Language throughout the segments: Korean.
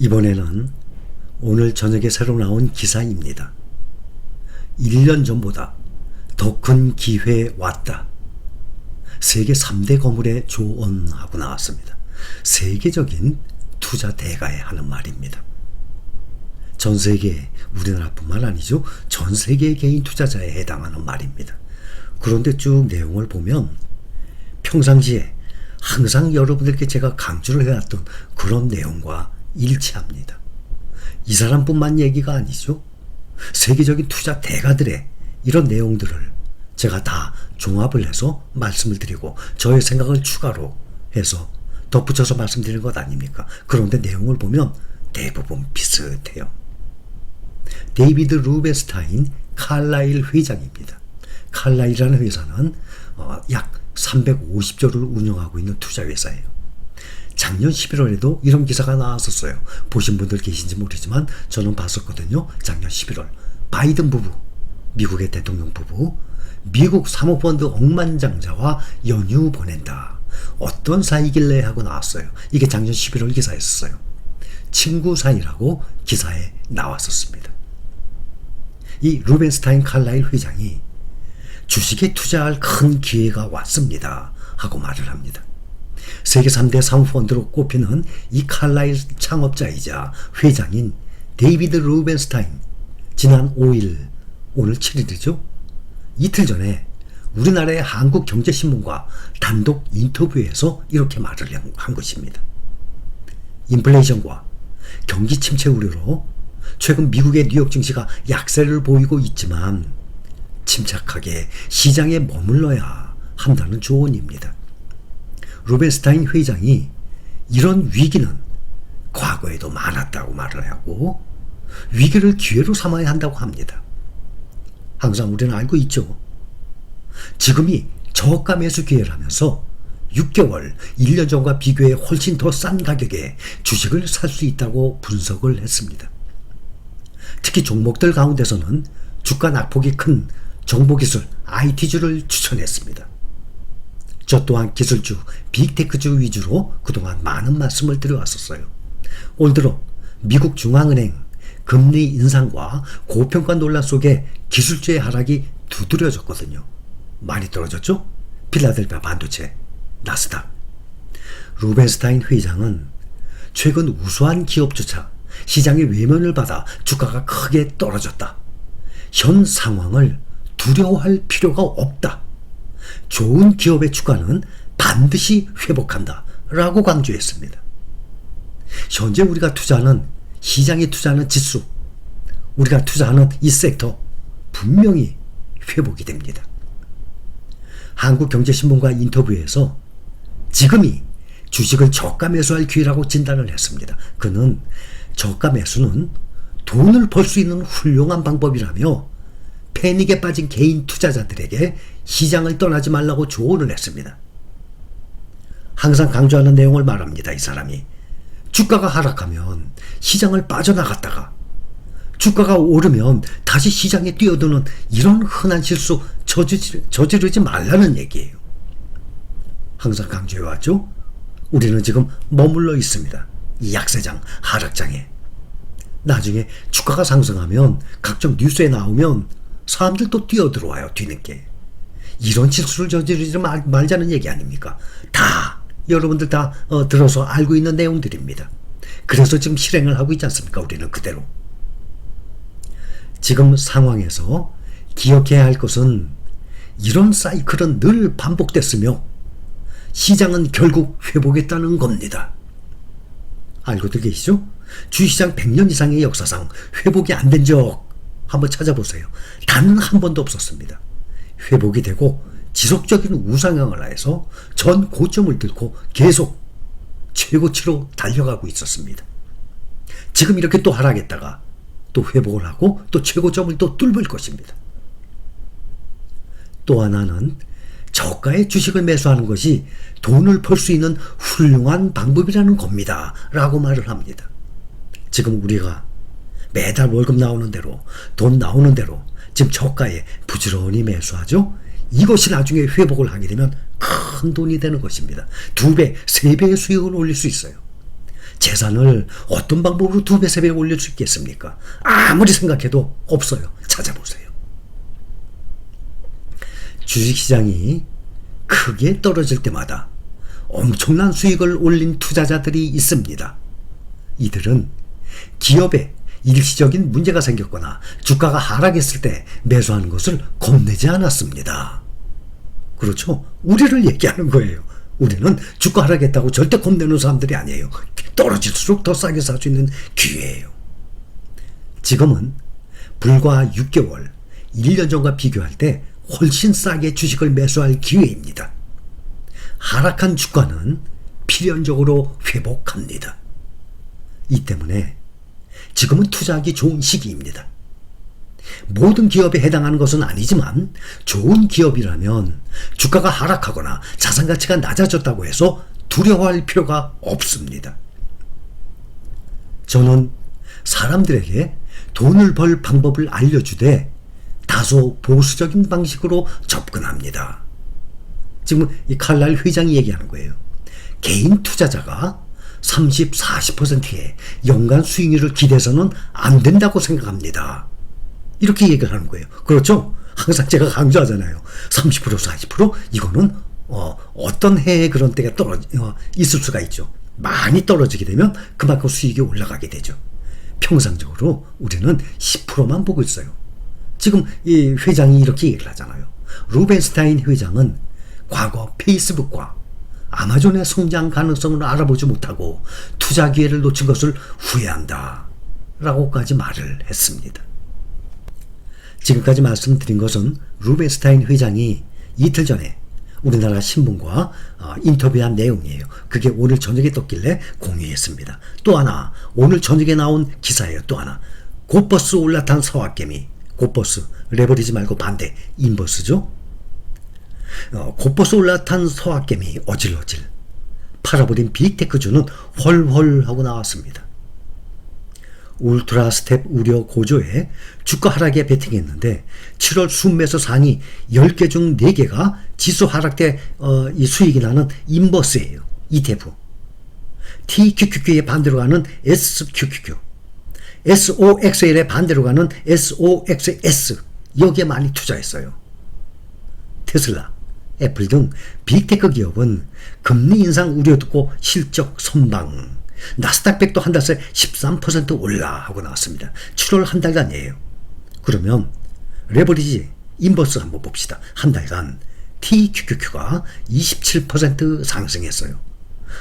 이번에는 오늘 저녁에 새로 나온 기사입니다. 1년 전보다 더 큰 기회 왔다. 세계 3대 거물의 조언하고 나왔습니다. 세계적인 투자 대가에 하는 말입니다. 전 세계, 우리나라뿐만 아니죠. 전 세계의 개인 투자자에 해당하는 말입니다. 그런데 쭉 내용을 보면 평상시에 항상 여러분들께 제가 강조를 해왔던 그런 내용과 일치합니다. 이 사람뿐만 얘기가 아니죠. 세계적인 투자 대가들의 이런 내용들을 제가 다 종합을 해서 말씀을 드리고 저의 생각을 추가로 해서 덧붙여서 말씀드리는 것 아닙니까? 그런데 내용을 보면 대부분 비슷해요. 데이비드 루벤스타인 칼라일 회장입니다. 칼라일이라는 회사는 약 350조를 운영하고 있는 투자회사예요. 작년 11월에도 이런 기사가 나왔었어요. 보신 분들 계신지 모르지만 저는 봤었거든요. 작년 11월 바이든 부부, 미국의 대통령 부부, 미국 사모펀드 억만장자와 연휴 보낸다. 어떤 사이길래 하고 나왔어요. 이게 작년 11월 기사였어요. 친구 사이라고 기사에 나왔었습니다. 이 루벤스타인 칼라일 회장이 주식에 투자할 큰 기회가 왔습니다 하고 말을 합니다. 세계 3대 사모펀드로 꼽히는 이 칼라일 창업자이자 회장인 데이비드 루벤스타인, 지난 5일, 오늘 7일이죠. 이틀 전에 우리나라의 한국경제신문과 단독 인터뷰에서 이렇게 말을 한 것입니다. 인플레이션과 경기 침체 우려로 최근 미국의 뉴욕 증시가 약세를 보이고 있지만 침착하게 시장에 머물러야 한다는 조언입니다. 루벤스타인 회장이 이런 위기는 과거에도 많았다고 말을 하고 위기를 기회로 삼아야 한다고 합니다. 항상 우리는 알고 있죠. 지금이 저가 매수 기회라면서 6개월, 1년 전과 비교해 훨씬 더 싼 가격에 주식을 살 수 있다고 분석을 했습니다. 특히 종목들 가운데서는 주가 낙폭이 큰 정보기술, IT주를 추천했습니다. 저 또한 기술주, 빅테크주 위주로 그동안 많은 말씀을 드려왔었어요. 올 들어 미국 중앙은행 금리 인상과 고평가 논란 속에 기술주의 하락이 두드려졌거든요. 많이 떨어졌죠? 필라델피아 반도체, 나스닥. 루벤스타인 회장은 최근 우수한 기업조차 시장의 외면을 받아 주가가 크게 떨어졌다. 현 상황을 두려워할 필요가 없다. 좋은 기업의 주가는 반드시 회복한다 라고 강조했습니다. 현재 우리가 투자하는, 시장에 투자하는 지수, 우리가 투자하는 이 섹터 분명히 회복이 됩니다. 한국경제신문과 인터뷰에서 지금이 주식을 저가 매수할 기회라고 진단을 했습니다. 그는 저가 매수는 돈을 벌 수 있는 훌륭한 방법이라며 패닉에 빠진 개인 투자자들에게 시장을 떠나지 말라고 조언을 했습니다. 항상 강조하는 내용을 말합니다. 이 사람이 주가가 하락하면 시장을 빠져나갔다가 주가가 오르면 다시 시장에 뛰어드는 이런 흔한 실수 저지르지 말라는 얘기예요. 항상 강조해왔죠. 우리는 지금 머물러 있습니다. 이 약세장, 하락장에. 나중에 주가가 상승하면 각종 뉴스에 나오면 사람들도 뛰어들어와요. 뒤늦게. 이런 실수를 저지르지 말자는 얘기 아닙니까? 다 여러분들 다 들어서 알고 있는 내용들입니다. 그래서 지금 실행을 하고 있지 않습니까? 우리는 그대로. 지금 상황에서 기억해야 할 것은 이런 사이클은 늘 반복됐으며 시장은 결국 회복했다는 겁니다. 알고들 계시죠? 주식시장 100년 이상의 역사상 회복이 안 된 적 한번 찾아보세요. 단 한 번도 없었습니다. 회복이 되고 지속적인 우상향을 해서 전 고점을 뚫고 계속 최고치로 달려가고 있었습니다. 지금 이렇게 또 하락했다가 또 회복을 하고 또 최고점을 또 뚫을 것입니다. 또 하나는 저가의 주식을 매수하는 것이 돈을 벌 수 있는 훌륭한 방법이라는 겁니다 라고 말을 합니다. 지금 우리가 매달 월급 나오는 대로, 돈 나오는 대로 지금 저가에 부지런히 매수하죠. 이것이 나중에 회복을 하게 되면 큰 돈이 되는 것입니다. 2배, 3배의 수익을 올릴 수 있어요. 재산을 어떤 방법으로 2배, 3배 올릴 수 있겠습니까? 아무리 생각해도 없어요. 찾아보세요. 주식시장이 크게 떨어질 때마다 엄청난 수익을 올린 투자자들이 있습니다. 이들은 기업에 일시적인 문제가 생겼거나 주가가 하락했을 때 매수하는 것을 겁내지 않았습니다. 그렇죠? 우리를 얘기하는 거예요. 우리는 주가 하락했다고 절대 겁내는 사람들이 아니에요. 떨어질수록 더 싸게 살 수 있는 기회예요. 지금은 불과 6개월, 1년 전과 비교할 때 훨씬 싸게 주식을 매수할 기회입니다. 하락한 주가는 필연적으로 회복합니다. 이 때문에 지금은 투자하기 좋은 시기입니다. 모든 기업에 해당하는 것은 아니지만 좋은 기업이라면 주가가 하락하거나 자산 가치가 낮아졌다고 해서 두려워할 필요가 없습니다. 저는 사람들에게 돈을 벌 방법을 알려주되 다소 보수적인 방식으로 접근합니다. 지금 이 칼날 회장이 얘기하는 거예요. 개인 투자자가 30, 40%의 연간 수익률을 기대해서는 안 된다고 생각합니다. 이렇게 얘기를 하는 거예요. 그렇죠? 항상 제가 강조하잖아요. 30%, 40% 이거는 어떤 해에 그런 때가 있을 수가 있죠. 많이 떨어지게 되면 그만큼 수익이 올라가게 되죠. 평상적으로 우리는 10%만 보고 있어요. 지금 이 회장이 이렇게 얘기를 하잖아요. 루벤스타인 회장은 과거 페이스북과 아마존의 성장 가능성을 알아보지 못하고 투자 기회를 놓친 것을 후회한다 라고까지 말을 했습니다. 지금까지 말씀드린 것은 루벤스타인 회장이 이틀 전에 우리나라 신문과 인터뷰한 내용이에요. 그게 오늘 저녁에 떴길래 공유했습니다. 또 하나 오늘 저녁에 나온 기사예요. 또 하나 곧버스 올라탄 서학개미. 곧버스 레버리지 말고 반대 인버스죠. 곧버스 올라탄 서학개미 어질어질 팔아버린 빅테크주는 헐헐 하고 나왔습니다. 울트라 스텝 우려 고조에 주가 하락에 베팅했는데 7월 순매수 상위 10개 중 4개가 지수 하락 때 이 수익이 나는 인버스예요. ETF. TQQQ의 반대로 가는 SQQQ. SOXL의 반대로 가는 SOXS. 여기에 많이 투자했어요. 테슬라, 애플 등 빅테크 기업은 금리 인상 우려 듣고 실적 선방. 나스닥 100도 한 달 새 13% 올라 하고 나왔습니다. 7월 한 달간이에요. 그러면 레버리지 인버스 한번 봅시다. 한 달간 TQQQ가 27% 상승했어요.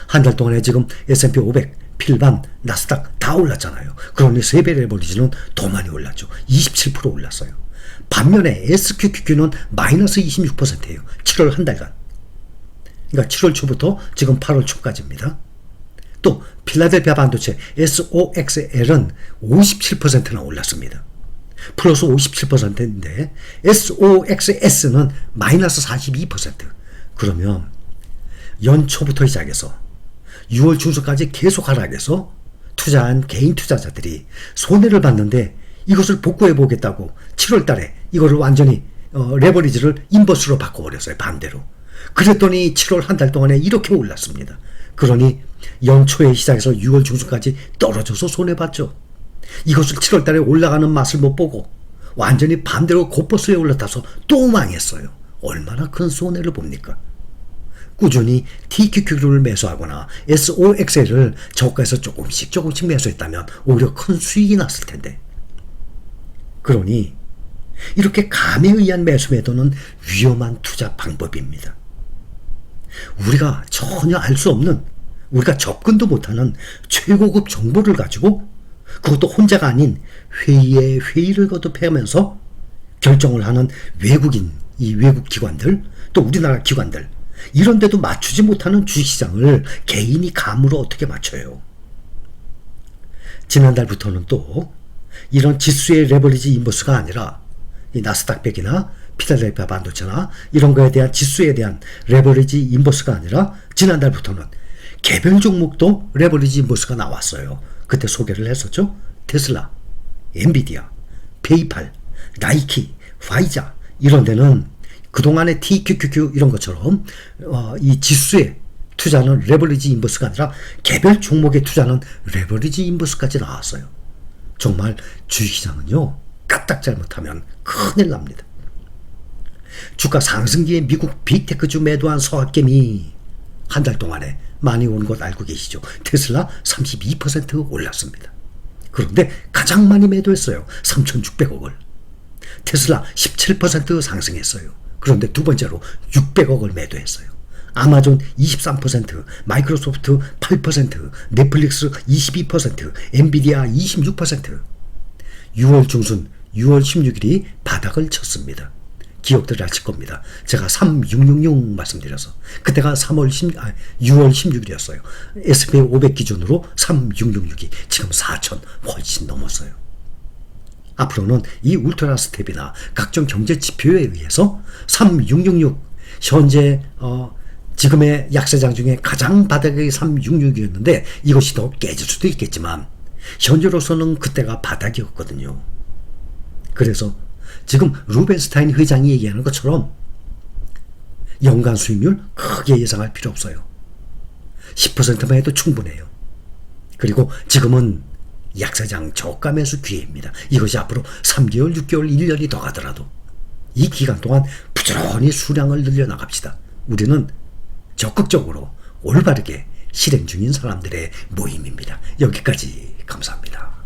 한 달 동안에 지금 S&P 500, 필반, 나스닥 다 올랐잖아요. 그러니 3배 레버리지는 더 많이 올랐죠. 27% 올랐어요. 반면에 SQQQ는 마이너스 26%예요. 7월 한 달간. 그러니까 7월 초부터 지금 8월 초까지입니다. 또 필라델피아 반도체 SOXL은 57%나 올랐습니다. 플러스 57%인데 SOXS는 마이너스 42%. 그러면 연초부터 시작해서 6월 중순까지 계속 하락해서 투자한 개인 투자자들이 손해를 봤는데 이것을 복구해 보겠다고 7월 달에 이거를 완전히 레버리지를 인버스로 바꿔버렸어요. 반대로. 그랬더니 7월 한 달 동안에 이렇게 올랐습니다. 그러니 연초에 시작해서 6월 중순까지 떨어져서 손해봤죠. 이것을 7월 달에 올라가는 맛을 못 보고 완전히 반대로 곧버스에 올라타서 또 망했어요. 얼마나 큰 손해를 봅니까? 꾸준히 TQQ를 매수하거나 SOXL을 저가에서 조금씩 매수했다면 오히려 큰 수익이 났을 텐데. 그러니 이렇게 감에 의한 매수 매도는 위험한 투자 방법입니다. 우리가 전혀 알 수 없는, 우리가 접근도 못하는 최고급 정보를 가지고 그것도 혼자가 아닌 회의에 회의를 거듭하면서 결정을 하는 외국인, 이 외국 기관들, 또 우리나라 기관들, 이런 데도 맞추지 못하는 주식시장을 개인이 감으로 어떻게 맞춰요? 지난달부터는 또 이런 지수의 레버리지 인버스가 아니라 이 나스닥 100이나 필라델피아 반도체나 이런 거에 대한 지수에 대한 레버리지 인버스가 아니라 지난달부터는 개별 종목도 레버리지 인버스가 나왔어요. 그때 소개를 했었죠. 테슬라, 엔비디아, 페이팔, 나이키, 파이자 이런 데는 그동안의 TQQQ 이런 것처럼 이 지수에 투자는 레버리지 인버스가 아니라 개별 종목에 투자는 레버리지 인버스까지 나왔어요. 정말 주식시장은요, 까딱 잘못하면 큰일 납니다. 주가 상승기에 미국 빅테크주 매도한 서학개미 한 달 동안에 많이 오는 것 알고 계시죠? 테슬라 32% 올랐습니다. 그런데 가장 많이 매도했어요. 3,600억을. 테슬라 17% 상승했어요. 그런데 두 번째로 600억을 매도했어요. 아마존 23%, 마이크로소프트 8%, 넷플릭스 22%, 엔비디아 26%. 6월 중순, 6월 16일이 바닥을 쳤습니다. 기억들 아실 겁니다. 제가 3666 말씀드려서 그때가 6월 16일이었어요. S&P 500 기준으로 3666이 지금 4천 훨씬 넘었어요. 앞으로는 이 울트라 스텝이나 각종 경제 지표에 의해서 3666 현재 지금의 약세장 중에 가장 바닥이 366이었는데 이것이 더 깨질 수도 있겠지만 현재로서는 그때가 바닥이었거든요. 그래서 지금 루벤스타인 회장이 얘기하는 것처럼 연간 수익률 크게 예상할 필요 없어요. 10%만 해도 충분해요. 그리고 지금은 약세장 저가 매수 기회입니다. 이것이 앞으로 3개월, 6개월, 1년이 더 가더라도 이 기간 동안 부지런히 수량을 늘려나갑시다. 우리는 적극적으로 올바르게 실행 중인 사람들의 모임입니다. 여기까지 감사합니다.